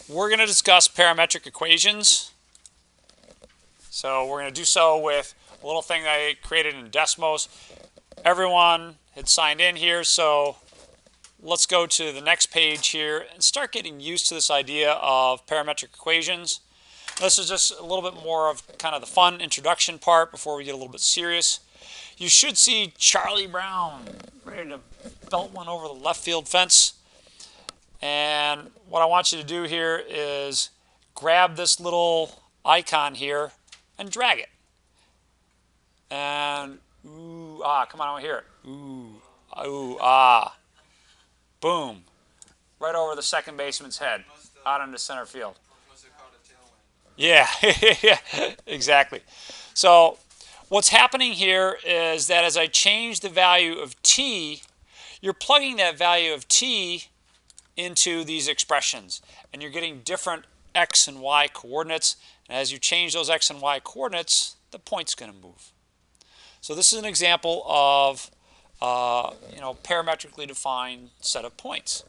We're going to discuss parametric equations. So we're going to do so with a little thing I created in Desmos. Everyone had signed in here, so let's go to the next page here and start getting used to this idea of parametric equations. This is just a little bit more of kind of the fun introduction part before we get a little bit serious. You should see Charlie Brown ready to belt one over the left field fence. And what I want you to do here is grab this little icon here and drag it. And ooh, ah, come on, I want to hear it. Ooh, ah. Boom. Right over the second baseman's head, out into center field. Yeah, yeah, exactly. So what's happening here is that as I change the value of t, you're plugging that value of t into these expressions, and you're getting different x and y coordinates. And as you change those x and y coordinates, the point's going to move. So this is an example of parametrically defined set of points.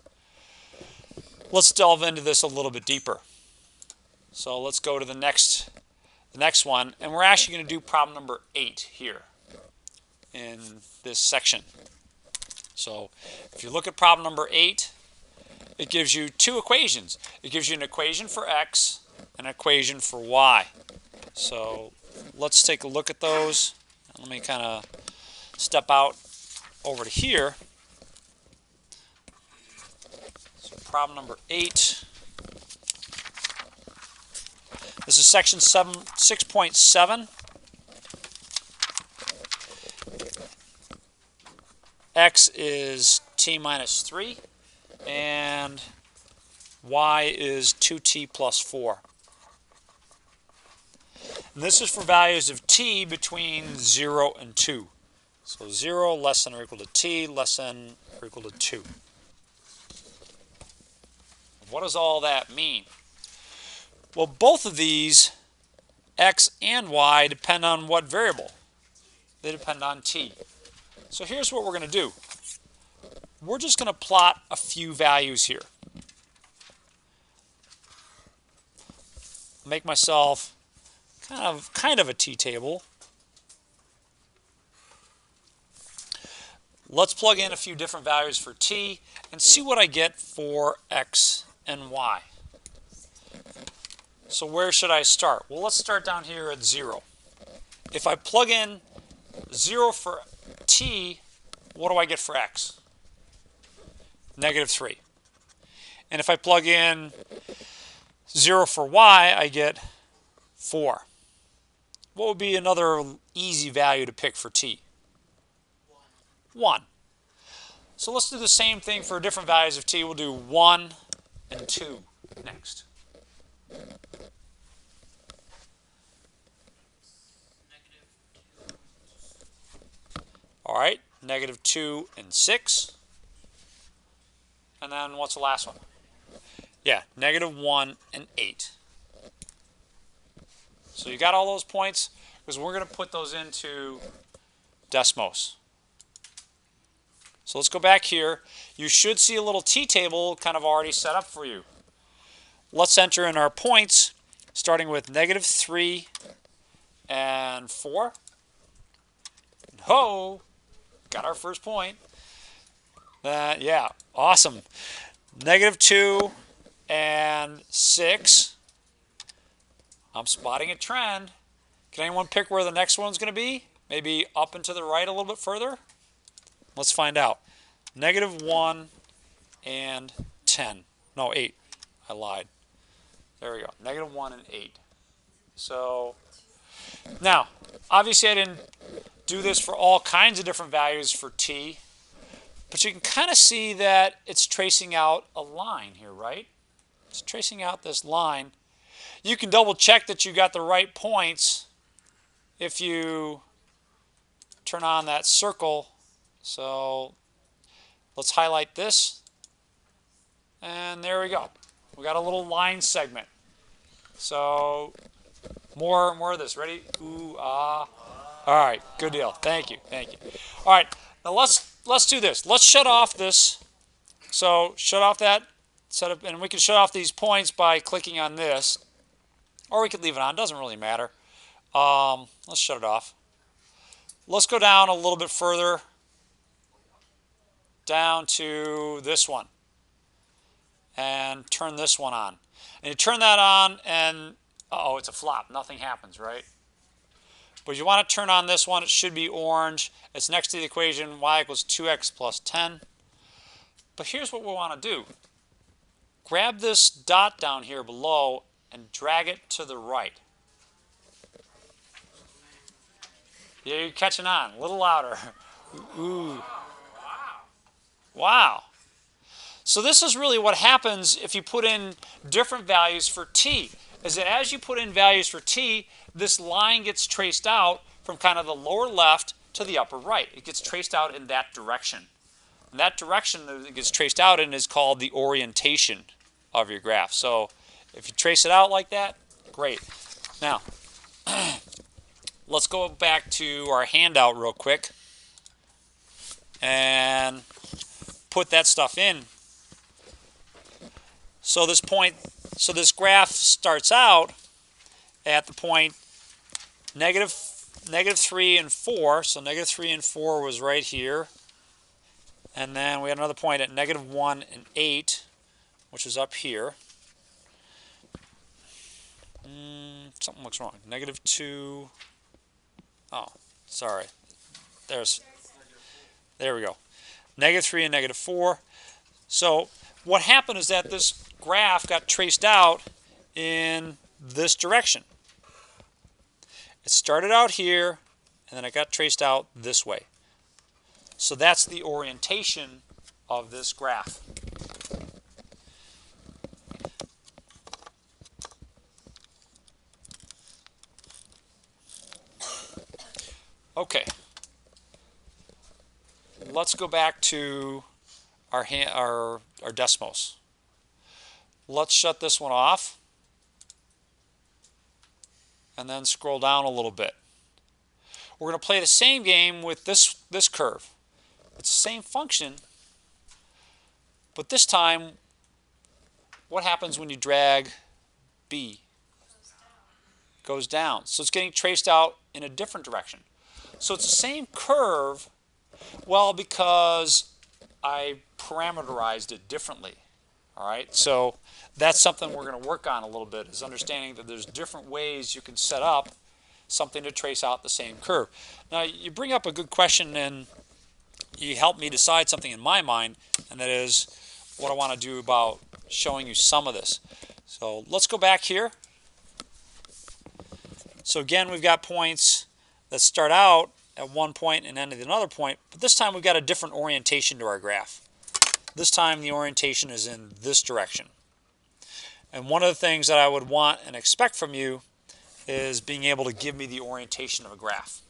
Let's delve into this a little bit deeper. So let's go to the next one, and we're actually going to do problem number 8 here in this section. So if you look at problem number 8, it gives you two equations. It gives you an equation for x and an equation for y. So let's take a look at those. Let me kind of step out over to here. So problem number 8. This is section 6.7. X is t minus 3. And y is 2t plus 4. And this is for values of t between 0 and 2. So 0 less than or equal to t, less than or equal to 2. What does all that mean? Well, both of these, x and y, depend on what variable? They depend on t. So here's what we're going to do. We're just going to plot a few values here. Make myself kind of a t-table. Let's plug in a few different values for t and see what I get for x and y. So where should I start? Well, let's start down here at 0. If I plug in 0 for t, what do I get for x? Negative 3. And if I plug in 0 for y, I get 4. What would be another easy value to pick for t? 1. So let's do the same thing for different values of t. We'll do 1 and 2 next. All right, negative 2 and 6. And then what's the last one? Yeah, negative 1 and 8. So you got all those points because we're going to put those into Desmos. So let's go back here. You should see a little t-table kind of already set up for you. Let's enter in our points, starting with negative 3 and 4. Ho! Got our first point. Yeah, awesome. Negative 2 and 6. I'm spotting a trend. Can anyone pick where the next one's going to be? Maybe up and to the right a little bit further? Let's find out. Negative 1 and 10. No, 8. I lied. There we go. Negative 1 and 8. So, now, obviously I didn't do this for all kinds of different values for t, but you can kind of see that it's tracing out a line here, right? It's tracing out this line. You can double check that you got the right points if you turn on that circle. So let's highlight this, and there we go. We got a little line segment. So more of this. Ready? Ooh, ah. All right, good deal. Thank you. All right, now let's do this. Let's shut off this. So shut off that set up, and we can shut off these points by clicking on this, or we could leave it on. Doesn't really matter. Let's shut it off. Let's go down a little bit further, down to this one, and turn this one on. And you turn that on, and uh-oh, it's a flop. Nothing happens, right? But you want to turn on this one. It should be orange. It's next to the equation y equals 2x plus 10. But here's what we want to do. Grab this dot down here below and drag it to the right. Yeah, you're catching on. A little louder. Ooh. Wow. So this is really what happens if you put in different values for t, is that as you put in values for t, this line gets traced out from kind of the lower left to the upper right. It gets traced out in that direction. And that direction that it gets traced out in is called the orientation of your graph. So if you trace it out like that, great. Now, let's go back to our handout real quick and put that stuff in. So this graph starts out at the point negative 3 and 4. So negative 3 and 4 was right here. And then we had another point at negative 1 and 8, which is up here. Something looks wrong. Negative 2. Oh, sorry. There we go. Negative 3 and negative 4. So what happened is that this graph got traced out in this direction. It started out here, and then it got traced out this way. So that's the orientation of this graph. Okay. Let's go back to our Desmos. Let's shut this one off and then scroll down a little bit. We're going to play the same game with this curve. It's the same function, but this time, what happens when you drag B? It goes down. So it's getting traced out in a different direction. So it's the same curve, well, because I parameterized it differently. All right, so that's something we're going to work on a little bit, is understanding that there's different ways you can set up something to trace out the same curve. Now, you bring up a good question, and you help me decide something in my mind, and that is what I want to do about showing you some of this. So let's go back here. So again, we've got points that start out at one point and end at another point, but this time we've got a different orientation to our graph. This time the orientation is in this direction. And one of the things that I would want and expect from you is being able to give me the orientation of a graph.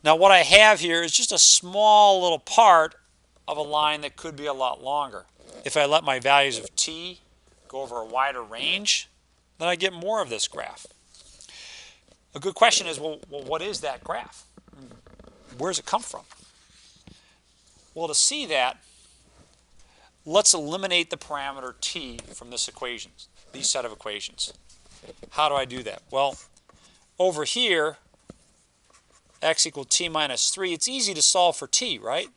Now what I have here is just a small little part of a line that could be a lot longer. If I let my values of t go over a wider range, then I get more of this graph. A good question is, well, what is that graph? Where does it come from? Well, to see that, let's eliminate the parameter t from this equation, these set of equations. How do I do that? Well, over here, x equals t minus 3, it's easy to solve for t, right?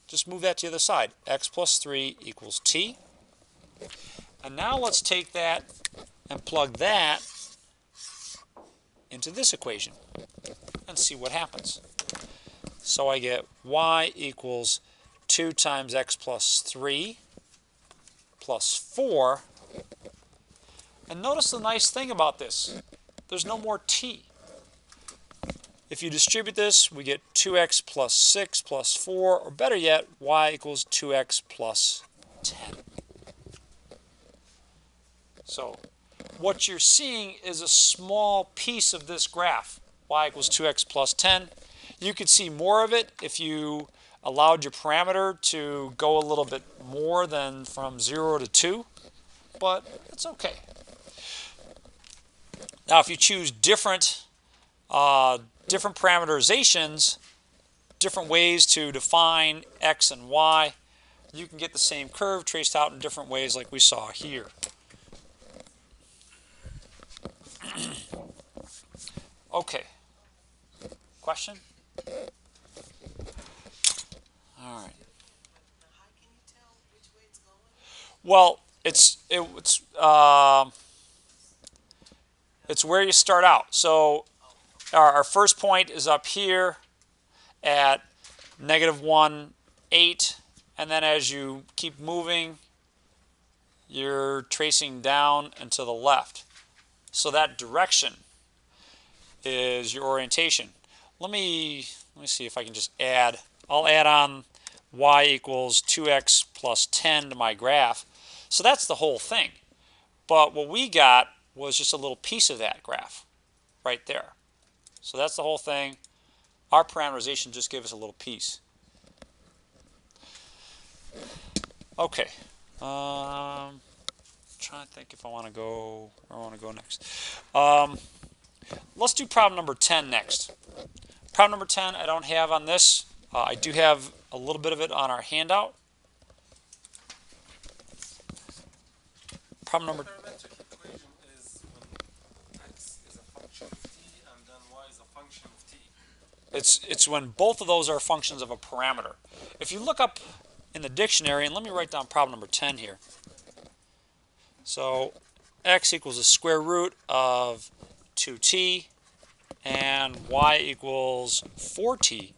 Just move that to the other side. X plus 3 equals t. And now let's take that and plug that into this equation and see what happens. So I get y equals 2 times x plus 3 plus 4. And notice the nice thing about this. There's no more t. If you distribute this, we get 2x plus 6 plus 4, or better yet, y equals 2x plus 10. So what you're seeing is a small piece of this graph, y equals 2x plus 10. You could see more of it if you allowed your parameter to go a little bit more than from 0 to 2, but it's okay. Now, if you choose different parameterizations, different ways to define x and y, you can get the same curve traced out in different ways like we saw here. Okay. Question? All right. Well, it's where you start out. So our first point is up here at -1, 8, and then as you keep moving, you're tracing down and to the left. So that direction is your orientation. Let me see if I can just add. I'll add on y equals 2x plus 10 to my graph. So that's the whole thing. But what we got was just a little piece of that graph right there. So that's the whole thing. Our parameterization just gave us a little piece. Okay. Trying to think if I want to go where I want to go next. Let's do problem number 10 next. Problem number 10 I don't have on this. I do have a little bit of it on our handout. Problem number. Parametric equation is when x is a function of t and then y is a function of t. It's when both of those are functions of a parameter. If you look up in the dictionary, and let me write down problem number 10 here. So x equals the square root of 2t and y equals 4t.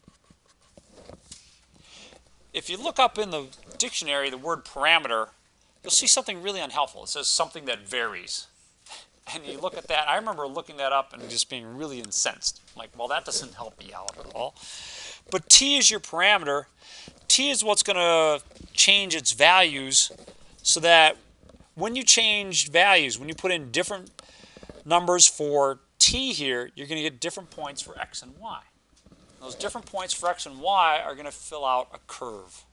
If you look up in the dictionary the word parameter, you'll see something really unhelpful. It says something that varies. And you look at that, I remember looking that up and just being really incensed. I'm like, well, that doesn't help me out at all. But t is your parameter. T is what's going to change its values so that when you change values, when you put in different numbers for t here, you're going to get different points for x and y. Those different points for x and y are going to fill out a curve.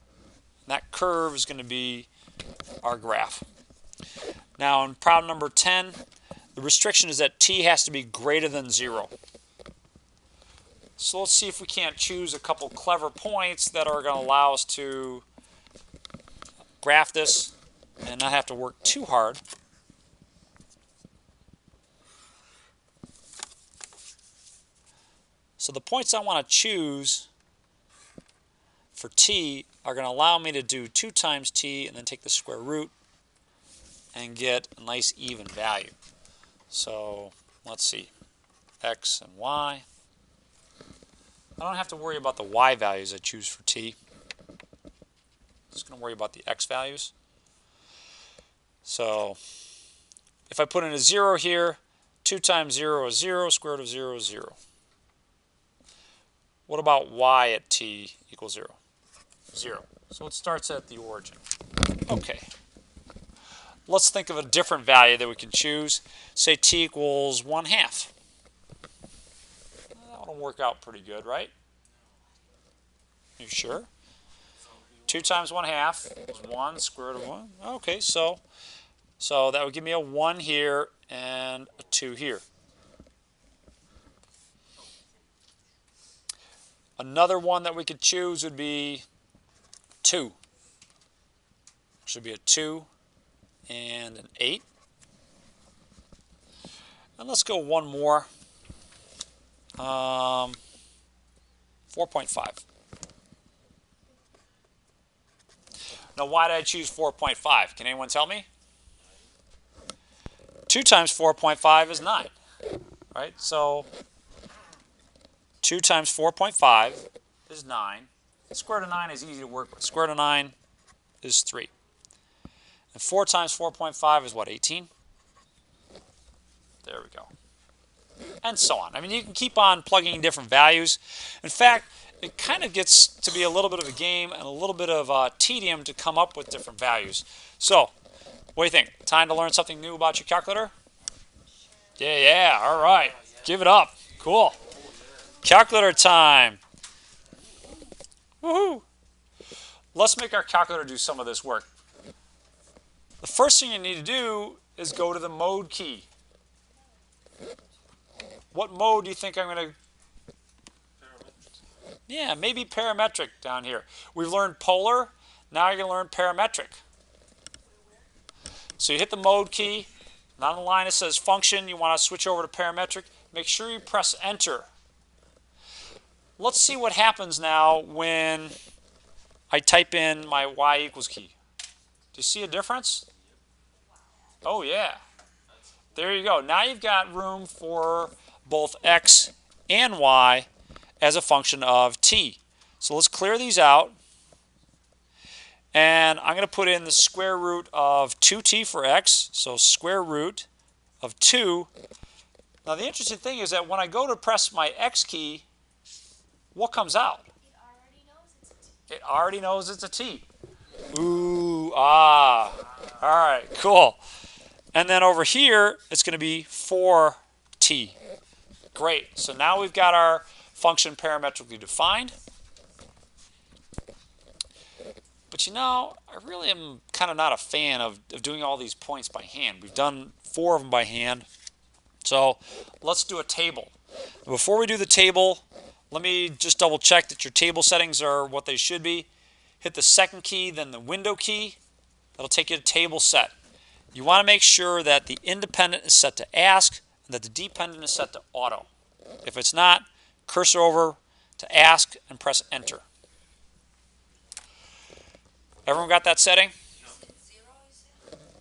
And that curve is going to be our graph. Now in problem number 10, the restriction is that t has to be greater than 0. So let's see if we can't choose a couple clever points that are going to allow us to graph this and not have to work too hard. So the points I want to choose for t are going to allow me to do 2 times t and then take the square root and get a nice even value. So let's see, x and y. I don't have to worry about the y values I choose for t. I'm just going to worry about the x values. So if I put in a 0 here, 2 times 0 is 0, square root of 0 is 0. What about y at t equals 0? 0. So it starts at the origin. Okay. Let's think of a different value that we can choose. Say t equals 1/2. That'll work out pretty good, right? You sure? 2 times 1/2 is 1, square root of 1. Okay, so that would give me a 1 here and a 2 here. Another one that we could choose would be 2. Should be a 2 and an 8. And let's go one more. 4.5. Now, why did I choose 4.5? Can anyone tell me? 2 times 4.5 is 9, right? So 2 times 4.5 is 9. The square root of 9 is easy to work with. Square root of 9 is 3. And 4 times 4.5 is what, 18? There we go. And so on. I mean, you can keep on plugging in different values. In fact, it kind of gets to be a little bit of a game and a little bit of tedium to come up with different values. So, what do you think? Time to learn something new about your calculator? Yeah, all right. Give it up. Cool. Calculator time. Woohoo! Let's make our calculator do some of this work. The first thing you need to do is go to the mode key. What mode do you think I'm going to... Yeah, maybe parametric down here. We've learned polar. Now you're going to learn parametric. So you hit the mode key. Not on the line it says function. You want to switch over to parametric. Make sure you press enter. Let's see what happens now when I type in my y equals key. Do you see a difference? Oh yeah. There you go. Now you've got room for both x and y as a function of t. So let's clear these out. And I'm going to put in the square root of 2t for x. So square root of 2. Now the interesting thing is that when I go to press my x key, what comes out? It already knows it's a t. Ooh, ah. All right, cool. And then over here, it's going to be 4t. Great. So now we've got our function parametrically defined. But you know, I really am kind of not a fan of doing all these points by hand. We've done 4 of them by hand. So let's do a table. Before we do the table, let me just double check that your table settings are what they should be. Hit the second key, then the window key. That'll take you to table set. You want to make sure that the independent is set to ask and that the dependent is set to auto. If it's not, cursor over to ask and press enter. Everyone got that setting?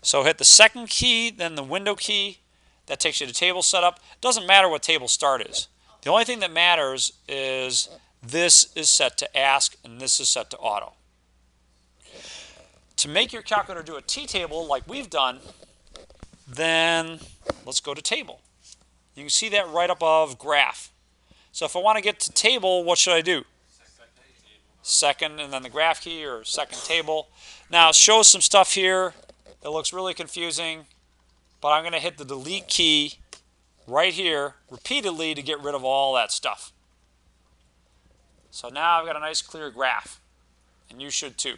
So hit the second key, then the window key. That takes you to table setup. Doesn't matter what table start is. The only thing that matters is this is set to ask and this is set to auto. To make your calculator do a t-table like we've done, then let's go to table. You can see that right above graph. So if I want to get to table, what should I do? Second and then the graph key, or second table. Now it shows some stuff here that looks really confusing, but I'm going to hit the delete key right here repeatedly to get rid of all that stuff. So now I've got a nice clear graph, and you should too.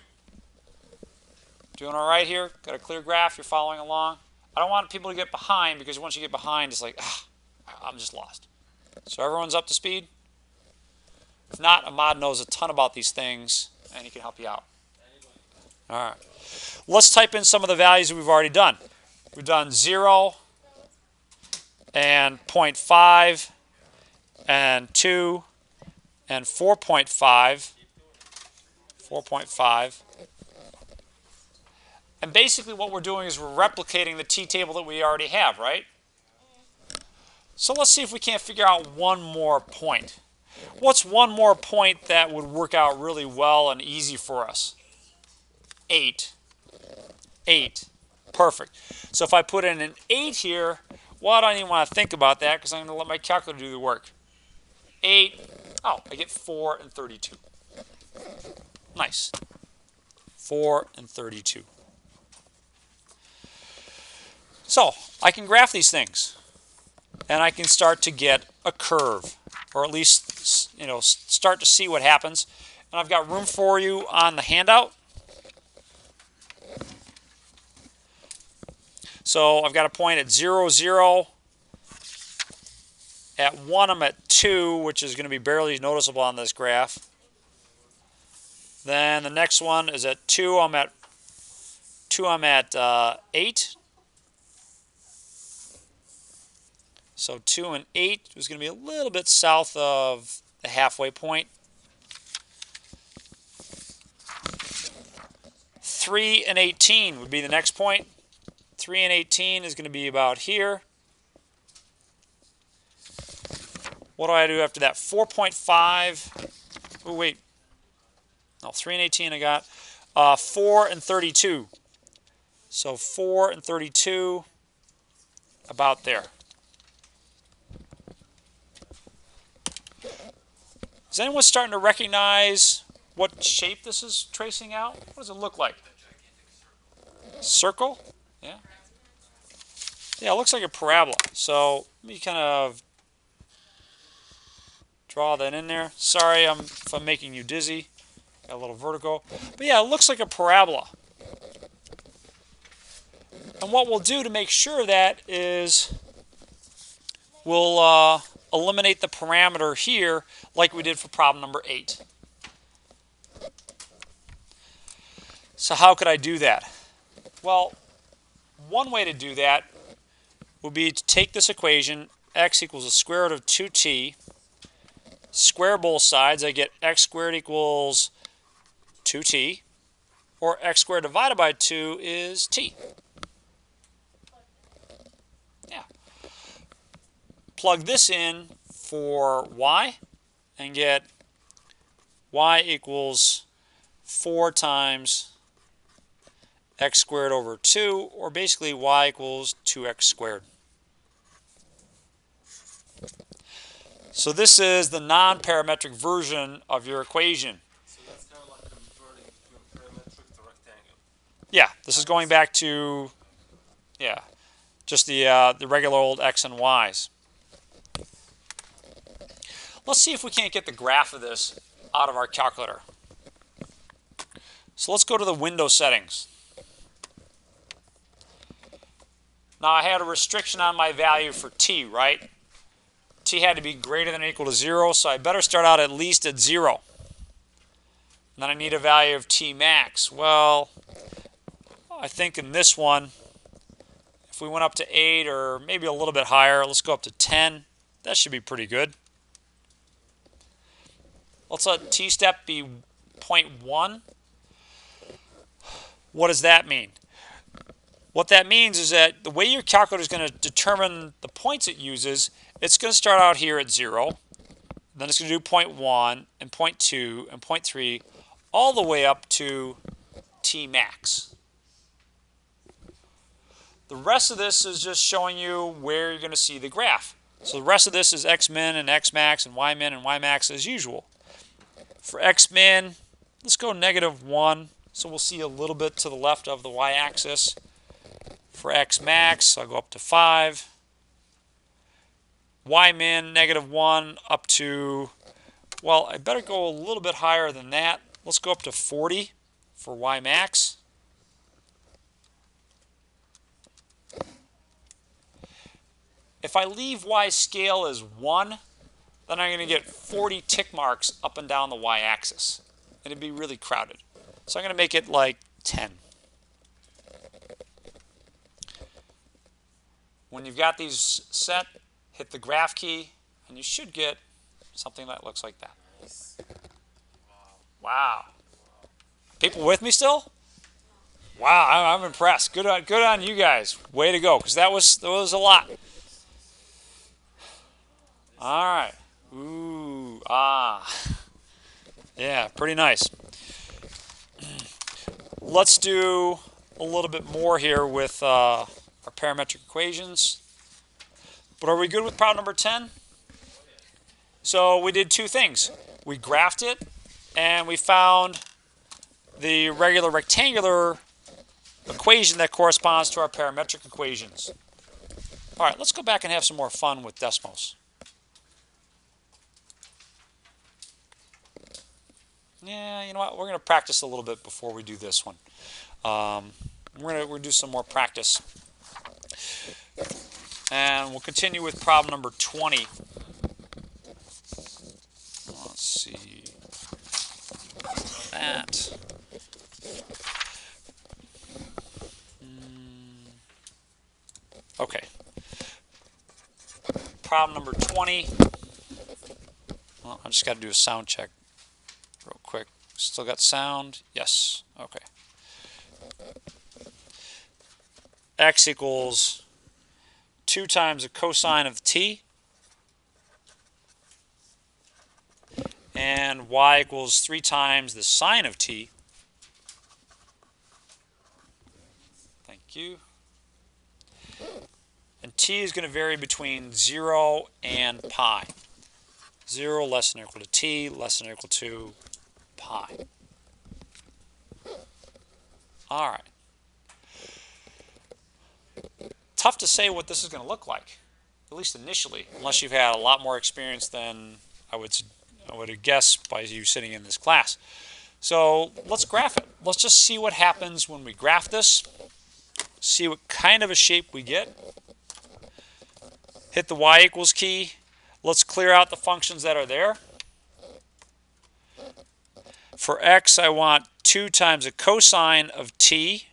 Doing all right here? Got a clear graph? You're following along? I don't want people to get behind, because once you get behind, it's like, I'm just lost. So everyone's up to speed? If not, Ahmad knows a ton about these things, and he can help you out. All right. Let's type in some of the values that we've already done. We've done 0 and 0.5 and 2 and 4.5. 4.5. And basically what we're doing is we're replicating the t-table that we already have, right? So let's see if we can't figure out one more point. What's one more point that would work out really well and easy for us? 8. 8. Perfect. So if I put in an 8 here, well, I don't even want to think about that because I'm going to let my calculator do the work. 8. Oh, I get 4 and 32. Nice. 4 and 32. So I can graph these things, and I can start to get a curve, or at least, you know, start to see what happens. And I've got room for you on the handout. So I've got a point at 0, 0. At 1, I'm at 2, which is going to be barely noticeable on this graph. Then the next one is at 2. I'm at 8. So 2 and 8 is going to be a little bit south of the halfway point. 3 and 18 would be the next point. 3 and 18 is going to be about here. What do I do after that? 4.5. Oh, wait. No, 3 and 18 I got. 4 and 32. So 4 and 32, about there. Is anyone starting to recognize what shape this is tracing out? What does it look like? Circle? Yeah. Yeah, it looks like a parabola. So let me kind of draw that in there. Sorry if I'm making you dizzy. Got a little vertigo. But yeah, it looks like a parabola. And what we'll do to make sure of that is we'll eliminate the parameter here like we did for problem number 8. So how could I do that? Well, one way to do that would be to take this equation, x equals the square root of 2t, square both sides. I get x squared equals 2t, or x squared divided by 2 is t. Yeah. Plug this in for y and get y equals 4 times x squared over 2, or basically y equals 2x squared. So this is the non-parametric version of your equation. So that's kind of like converting between parametric to rectangle. Yeah, this is going back to, yeah, just the regular old x and y's. Let's see if we can't get the graph of this out of our calculator. So let's go to the window settings. Now I had a restriction on my value for t, right? T had to be greater than or equal to 0, so I better start out at least at 0. And then I need a value of t max. Well, I think in this one, if we went up to 8 or maybe a little bit higher, let's go up to 10. That should be pretty good. Let's let t step be 0.1. What does that mean? What that means is that the way your calculator is going to determine the points it uses, it's going to start out here at 0, then it's going to do 0.1 and 0.2 and 0.3 all the way up to t max. The rest of this is just showing you where you're going to see the graph. So the rest of this is x min and x max and y min and y max as usual. For x min, let's go -1, so we'll see a little bit to the left of the y-axis. For x max, I'll go up to 5. Y min, -1 up to, well, I better go a little bit higher than that. Let's go up to 40 for y max. If I leave y scale as 1, then I'm going to get 40 tick marks up and down the y-axis. And it'd be really crowded. So I'm going to make it like 10. When you've got these set, hit the graph key, and you should get something that looks like that. Nice. Wow. People with me still? Wow, I'm impressed. Good on you guys. Way to go, because that was a lot. All right. Ooh, ah. Yeah, pretty nice. Let's do a little bit more here with our parametric equations. But are we good with problem number 10? So we did two things. We graphed it, and we found the regular rectangular equation that corresponds to our parametric equations. All right, let's go back and have some more fun with Desmos. Yeah, you know what? We're going to practice a little bit before we do this one. We're going to do some more practice. And we'll continue with problem number 20. Let's see. That. Okay. Problem number 20. Well, I just got to do a sound check real quick. Still got sound? Yes. Okay. X equals 2 times the cosine of t, and y equals 3 times the sine of t. Thank you. And t is going to vary between 0 and pi. 0 less than or equal to t, less than or equal to pi. All right. Tough to say what this is going to look like, at least initially, unless you've had a lot more experience than I would guess by you sitting in this class. So let's graph it. Let's just see what happens when we graph this, see what kind of a shape we get. Hit the y equals key. Let's clear out the functions that are there. For x, I want 2 times the cosine of t.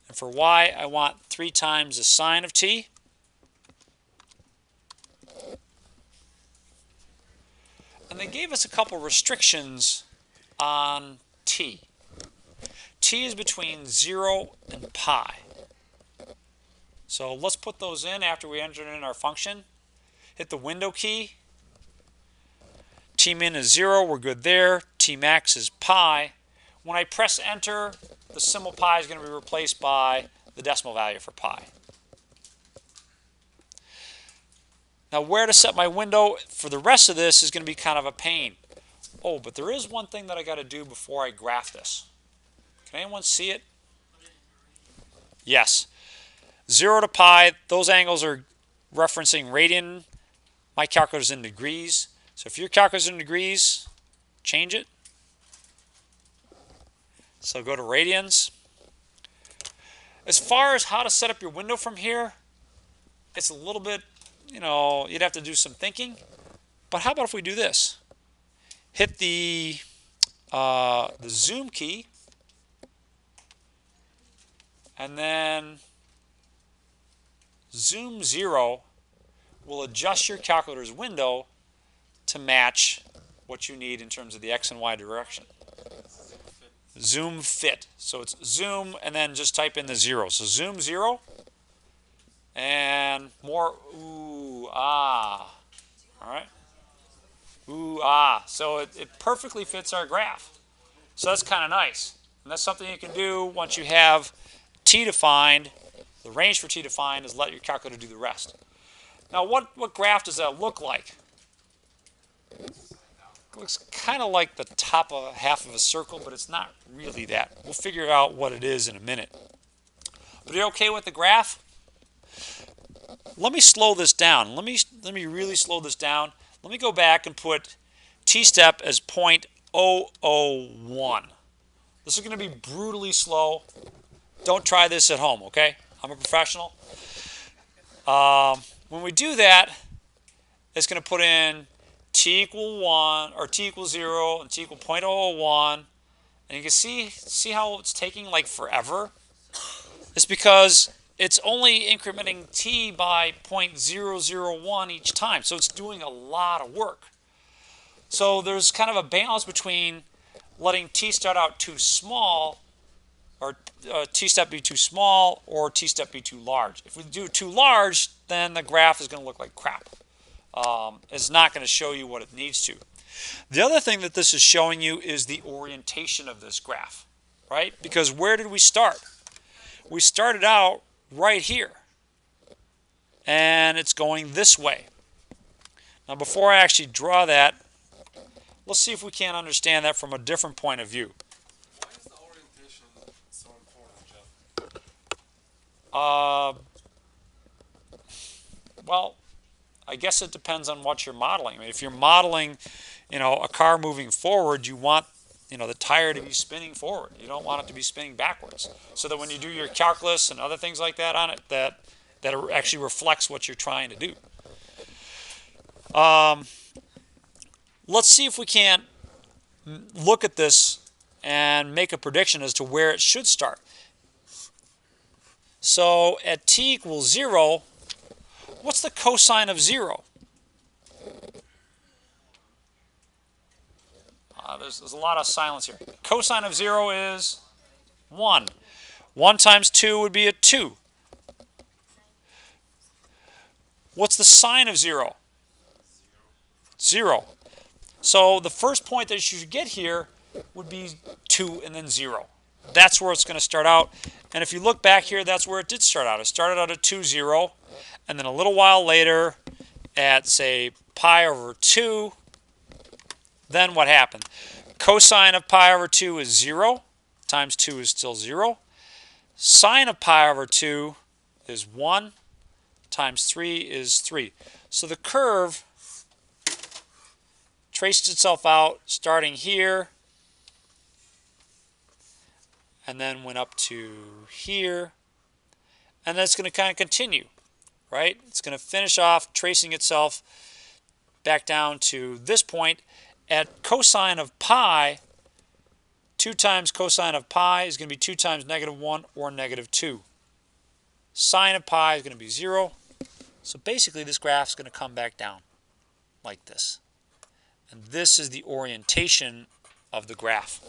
And for y, I want 3 times the sine of t. And they gave us a couple restrictions on t. T is between 0 and pi. So let's put those in after we enter in our function. Hit the window key. Tmin is 0, we're good there. Tmax is pi. When I press enter, the symbol pi is going to be replaced by the decimal value for pi. Now where to set my window for the rest of this is going to be kind of a pain. Oh, but there is one thing that I got to do before I graph this. Can anyone see it? Yes. 0 to pi, those angles are referencing radian. My calculator's in degrees. So if your calculator's in degrees, change it. So go to radians. As far as how to set up your window from here, it's a little bit, you'd have to do some thinking. But how about if we do this? Hit the zoom key, and then zoom 0 will adjust your calculator's window to match what you need in terms of the x and y direction. Zoom fit. So it's zoom and then just type in the 0. So zoom 0 and more ooh, ah. All right. Ooh, ah. So it perfectly fits our graph. So that's kind of nice. And that's something you can do once you have t defined. The range for t defined is let your calculator do the rest. Now what graph does that look like? It looks kind of like the top of half of a circle, but it's not really that. We'll figure out what it is in a minute. But are you okay with the graph? Let me slow this down. Let me really slow this down. Let me go back and put t-step as 0.001. This is going to be brutally slow. Don't try this at home, okay? I'm a professional. When we do that, it's going to put in t equal 1 or t equals 0 and t equal 0.001, and you can see how it's taking like forever. It's because it's only incrementing t by 0.001 each time, so it's doing a lot of work. So there's kind of a balance between letting t start out too small, or t-step be too small, or t-step be too large. If we do too large, then the graph is going to look like crap. It's not going to show you what it needs to. The other thing that this is showing you is the orientation of this graph, right? Because where did we start? We started out right here, and it's going this way. Now before I actually draw that, let's see if we can't understand that from a different point of view. Why is the orientation so important, Jeff? Well, I guess it depends on what you're modeling. I mean, if you're modeling, a car moving forward, you want, the tire to be spinning forward. You don't want it to be spinning backwards. So that when you do your calculus and other things like that on it, that actually reflects what you're trying to do. Let's see if we can't look at this and make a prediction as to where it should start. So at t equals 0, what's the cosine of 0? There's a lot of silence here. Cosine of 0 is 1. 1 times 2 would be a 2. What's the sine of 0? 0. So the first point that you should get here would be 2 and then 0. That's where it's going to start out. And if you look back here, that's where it did start out. It started out at 2, 0. And then a little while later at, say, pi over 2, then what happened? Cosine of pi over 2 is 0. Times 2 is still 0. Sine of pi over 2 is 1. Times 3 is 3. So the curve traced itself out starting here and then went up to here. And that's going to kind of continue, right? It's going to finish off tracing itself back down to this point. At cosine of pi, 2 times cosine of pi is going to be 2 times negative 1 or negative 2. Sine of pi is going to be 0. So basically this graph is going to come back down like this. And this is the orientation of the graph.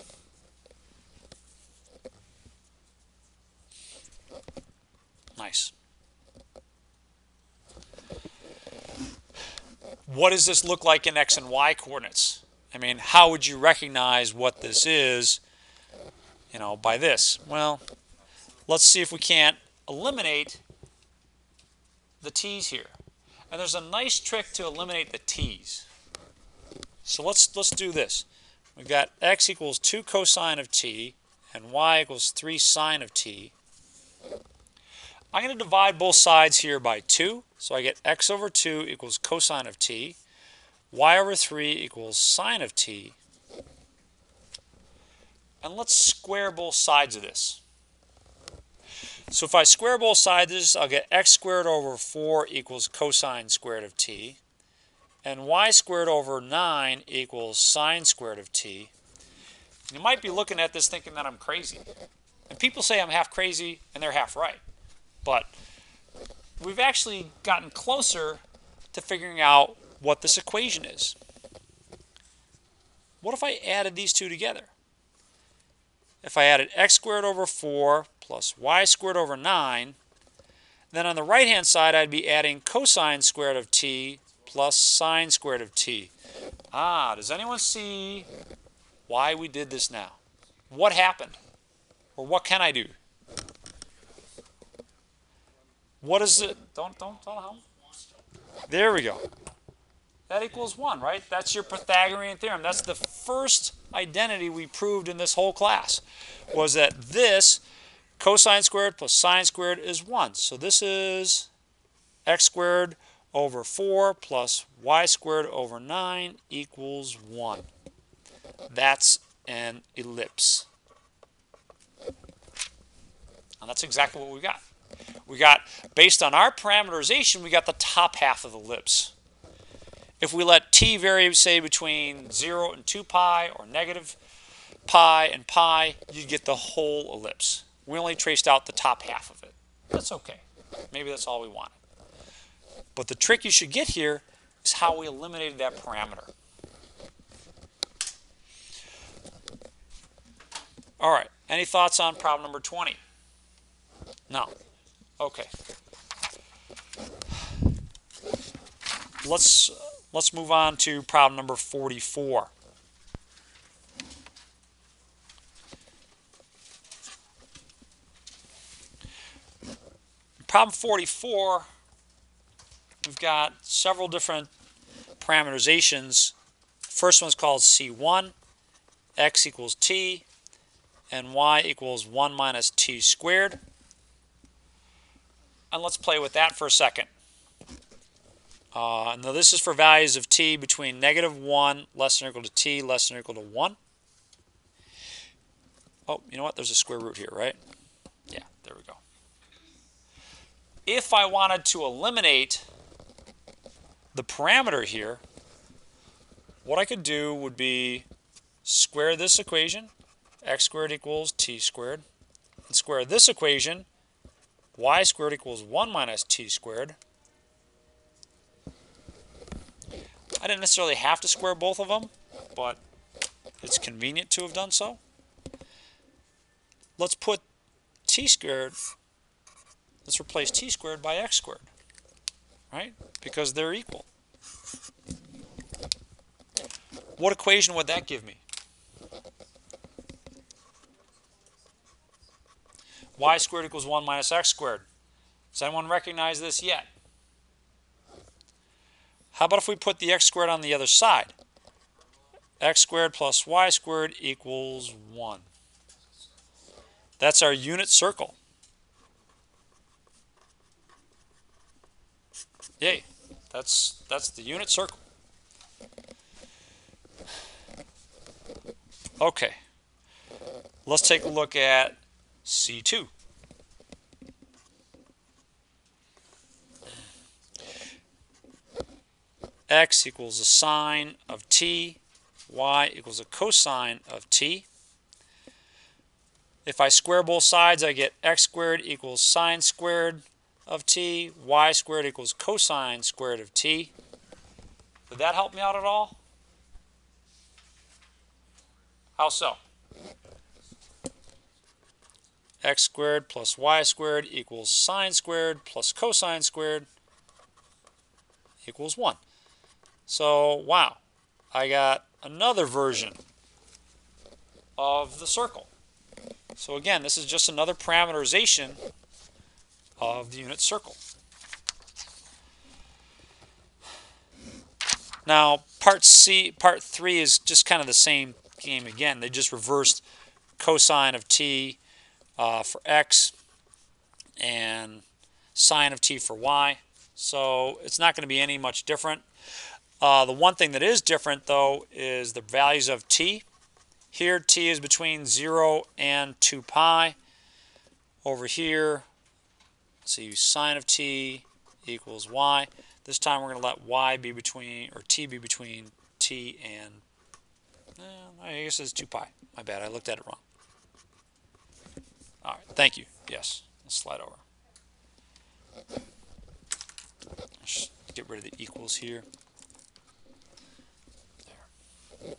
Nice. What does this look like in x and y coordinates? I mean, how would you recognize what this is, by this? Well, let's see if we can't eliminate the t's here. And there's a nice trick to eliminate the t's. So let's do this. We've got x equals 2 cosine of t and y equals 3 sine of t. I'm going to divide both sides here by 2. So I get x over 2 equals cosine of t. Y over 3 equals sine of t. And let's square both sides of this. So if I square both sides of this, I'll get x squared over 4 equals cosine squared of t. And y squared over 9 equals sine squared of t. You might be looking at this thinking that I'm crazy. And people say I'm half crazy, and they're half right. But we've actually gotten closer to figuring out what this equation is. What if I added these two together? If I added x squared over 4 plus y squared over 9, then on the right-hand side I'd be adding cosine squared of t plus sine squared of t. Does anyone see why we did this now? What happened? Or what can I do? What is it? Don't tell how. There we go. That equals 1, right? That's your Pythagorean theorem. That's the first identity we proved in this whole class, was that this cosine squared plus sine squared is 1. So this is x squared over 4 plus y squared over 9 equals 1. That's an ellipse. And that's exactly what we got. We got, based on our parameterization, we got the top half of the ellipse. If we let t vary, say, between 0 and 2 pi or negative pi and pi, you get the whole ellipse. We only traced out the top half of it. That's okay. Maybe that's all we wanted. But the trick you should get here is how we eliminated that parameter. All right. Any thoughts on problem number 20? No. Okay. Let's move on to problem number 44. Problem 44, we've got several different parameterizations. First one's called C1, x equals t, and y equals 1 minus t squared. And let's play with that for a second. Now this is for values of t between negative 1 less than or equal to t less than or equal to 1. Oh, you know what? There's a square root here, right? Yeah, there we go. If I wanted to eliminate the parameter here, what I could do would be square this equation, x squared equals t squared, and square this equation, y squared equals 1 minus t squared. I didn't necessarily have to square both of them, but it's convenient to have done so. Let's put t squared, let's replace t squared by x squared, right? Because they're equal. What equation would that give me? Y squared equals 1 minus x squared. Does anyone recognize this yet? How about if we put the x squared on the other side? X squared plus y squared equals 1. That's our unit circle. Yay. That's the unit circle. Okay. Let's take a look at C2. X equals a sine of t, y equals a cosine of t. If I square both sides, I get x squared equals sine squared of t, y squared equals cosine squared of t. Did that help me out at all? How so? X squared plus y squared equals sine squared plus cosine squared equals 1. So, wow, I got another version of the circle. So again, this is just another parameterization of the unit circle. Now, part 3 is just kind of the same game again. They just reversed cosine of t for x and sine of t for y. So it's not going to be any much different. The one thing that is different, though, is the values of t. Here, t is between 0 and 2 pi. Over here, so sine of t equals y. This time we're going to let y be between, or t be between t and, I guess it's 2 pi. My bad, I looked at it wrong. All right, thank you. Yes, let's slide over. Let's get rid of the equals here. There.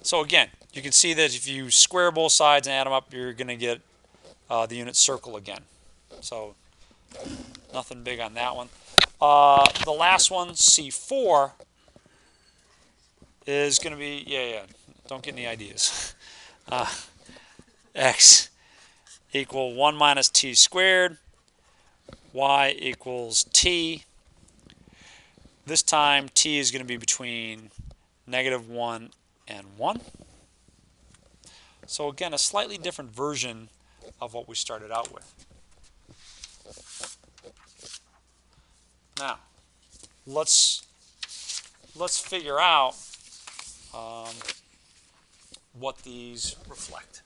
So again, you can see that if you square both sides and add them up, you're going to get the unit circle again. So nothing big on that one. The last one, C4, is going to be, don't get any ideas. X equal 1 minus t squared, y equals t. This time t is going to be between -1 and 1. So again, a slightly different version of what we started out with. Now, let's figure out what these reflect.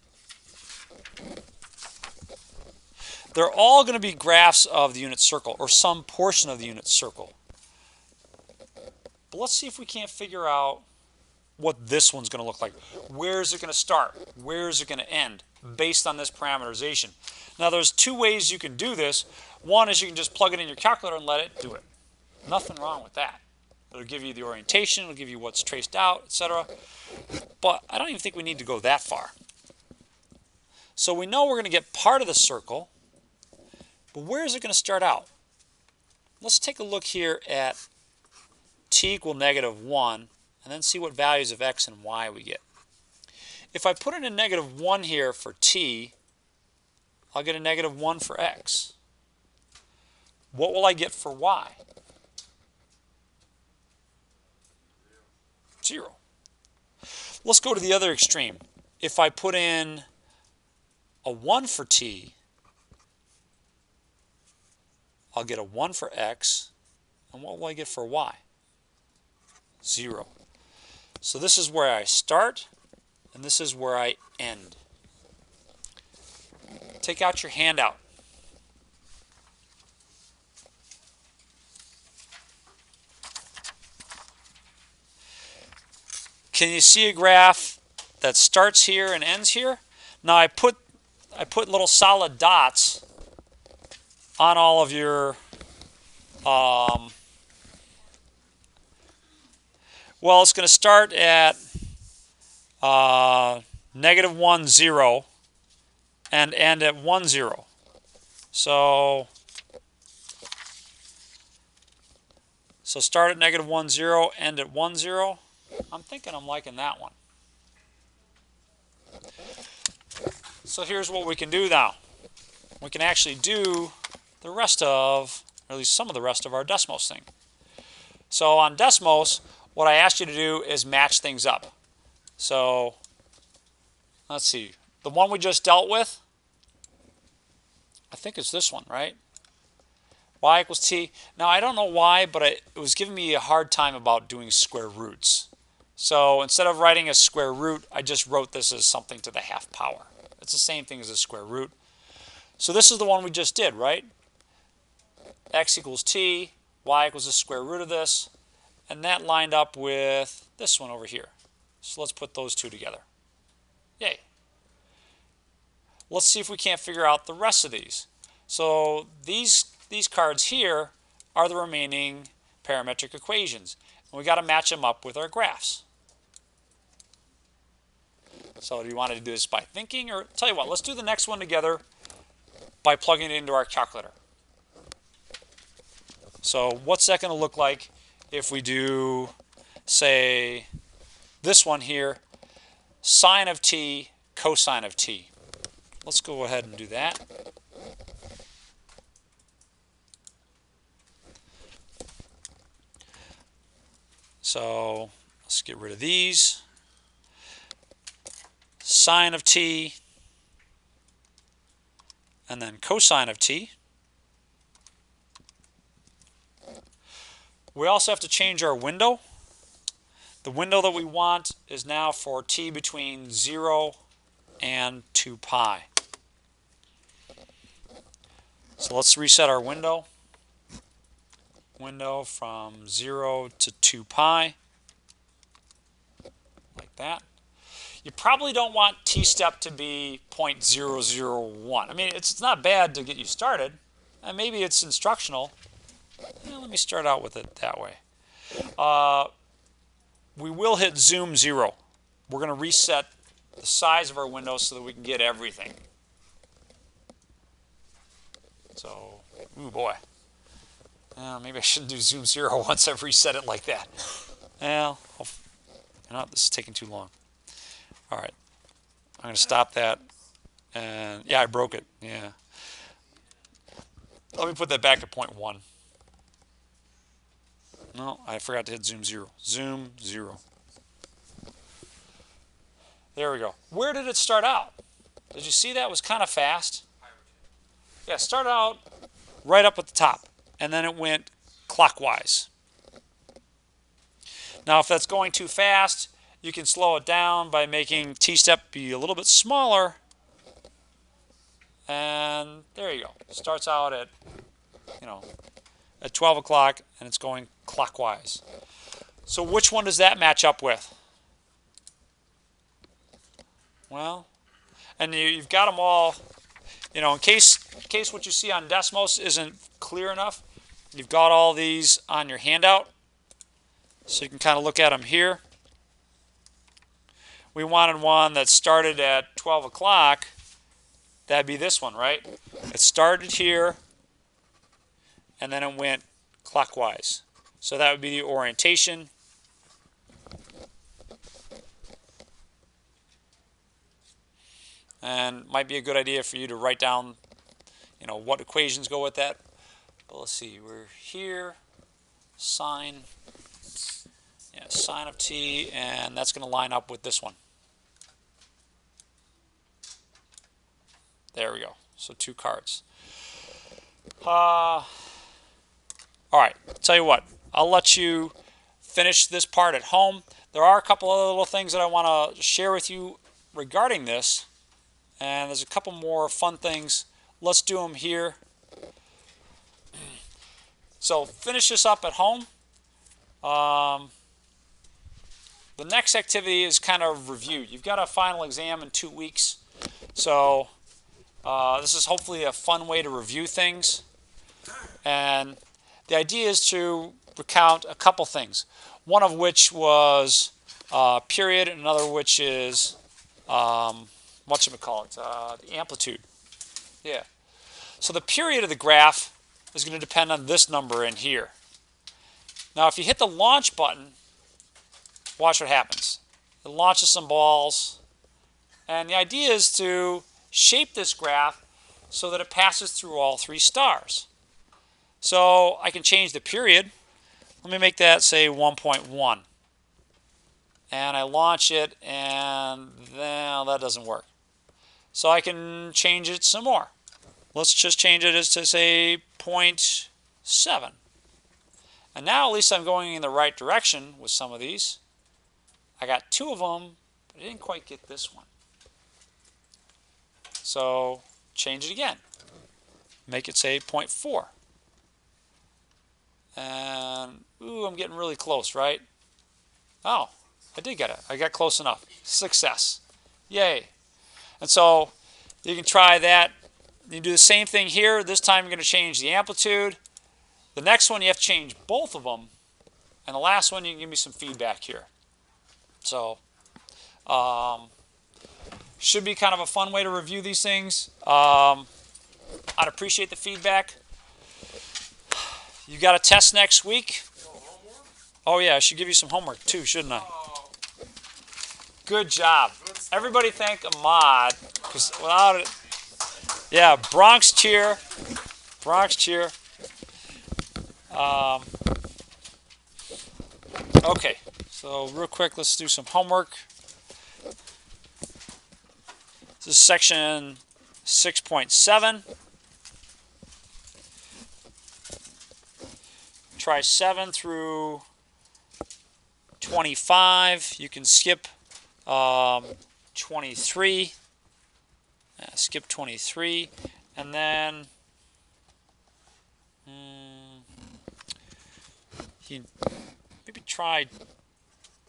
They're all going to be graphs of the unit circle, or some portion of the unit circle. But let's see if we can't figure out what this one's going to look like. Where is it going to start? Where is it going to end? Based on this parameterization. Now, there's two ways you can do this. One is you can just plug it in your calculator and let it do it. Nothing wrong with that. It'll give you the orientation, it'll give you what's traced out, etc. But I don't even think we need to go that far. So we know we're going to get part of the circle, but where is it going to start out? Let's take a look here at t equal -1, and then see what values of x and y we get. If I put in a -1 here for t, I'll get a -1 for x. What will I get for y? 0. Let's go to the other extreme. If I put in a 1 for t, I'll get a 1 for x, and what will I get for y? 0. So this is where I start, and this is where I end. Take out your handout. Can you see a graph that starts here and ends here? Now I put little solid dots on all of your well, it's going to start at -1, 0 and end at 1, 0. So start at -1, 0, end at 1, 0. I'm thinking I'm liking that one. So here's what we can do now. We can actually do the rest of, or at least some of the rest of our Desmos thing. So on Desmos, what I asked you to do is match things up. So let's see. The one we just dealt with, I think it's this one, right? Y equals t. Now I don't know why, but it was giving me a hard time about doing square roots. So instead of writing a square root, I just wrote this as something to the half power. It's the same thing as a square root. So this is the one we just did, right? X equals t, y equals the square root of this, and that lined up with this one over here. So let's put those two together. Yay. let's see if we can't figure out the rest of these. So these cards here are the remaining parametric equations. And we got to match them up with our graphs. So do you want to do this by thinking, or tell you what, let's do the next one together by plugging it into our calculator. So what's that going to look like if we do, say, this one here, sine of t, cosine of t? Let's go ahead and do that. So let's get rid of these. Sine of t, and then cosine of t. We also have to change our window. The window that we want is now for t between 0 and 2 pi. So let's reset our window. Window from 0 to 2 pi, like that. You probably don't want t-step to be 0.001. I mean, it's not bad to get you started, and maybe it's instructional. Let me start out with it that way. We will hit zoom 0. We're going to reset the size of our window so that we can get everything. So, ooh boy. Maybe I shouldn't do zoom 0 once I've reset it like that. Well, this is taking too long. All right, I'm going to stop that. And yeah, I broke it. Yeah. Let me put that back to 0.1. No, I forgot to hit zoom 0. Zoom 0. There we go. Where did it start out? Did you see that? It was kind of fast. Yeah, it started out right up at the top, and then it went clockwise. Now, if that's going too fast, you can slow it down by making t-step be a little bit smaller. And there you go. It starts out at, at 12 o'clock, and it's going clockwise. So which one does that match up with? Well, and you've got them all, in case what you see on Desmos isn't clear enough, you've got all these on your handout. So you can kind of look at them here. We wanted one that started at 12 o'clock. That'd be this one, right? It started here, and then it went clockwise. So that would be the orientation. And might be a good idea for you to write down, what equations go with that. But let's see, we're here, sine of t, and that's going to line up with this one. There we go. So 2 cards. All right, tell you what, I'll let you finish this part at home. There are a couple of little things that I want to share with you regarding this, and there's a couple more fun things. Let's do them here. So finish this up at home. The next activity is kind of review. You've got a final exam in 2 weeks, so this is hopefully a fun way to review things. And the idea is to recount a couple things, one of which was period, and another which is the amplitude. Yeah. So the period of the graph is going to depend on this number in here. Now, if you hit the launch button, watch what happens. It launches some balls, and the idea is to shape this graph so that it passes through all 3 stars. So I can change the period. Let me make that, say, 1.1. And I launch it, and then that doesn't work. So I can change it some more. Let's just change it as to, say, 0.7. And now at least I'm going in the right direction with some of these. I got 2 of them, but I didn't quite get this one. So change it again. Make it, say, 0.4. And, ooh, I'm getting really close, right? Oh, I did get it. I got close enough. Success. Yay. And so You can try that. You do the same thing here. This time you're going to change the amplitude. The next one you have to change both of them. And the last one you can give me some feedback here. So should be kind of a fun way to review these things. I'd appreciate the feedback. You got a test next week. Oh yeah, I should give you some homework too, shouldn't I? Good job. Everybody thank Ahmad, because without it, yeah, Bronx cheer, Bronx cheer. Okay, so real quick, let's do some homework. This is section 6.7. Try 7 through 25. You can skip 23. Skip 23. And then you maybe try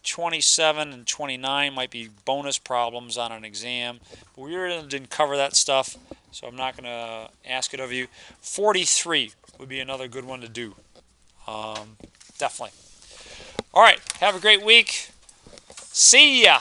27 and 29. Might be bonus problems on an exam. But we really didn't cover that stuff, so I'm not going to ask it of you. 43 would be another good one to do. Definitely. All right. Have a great week. See ya.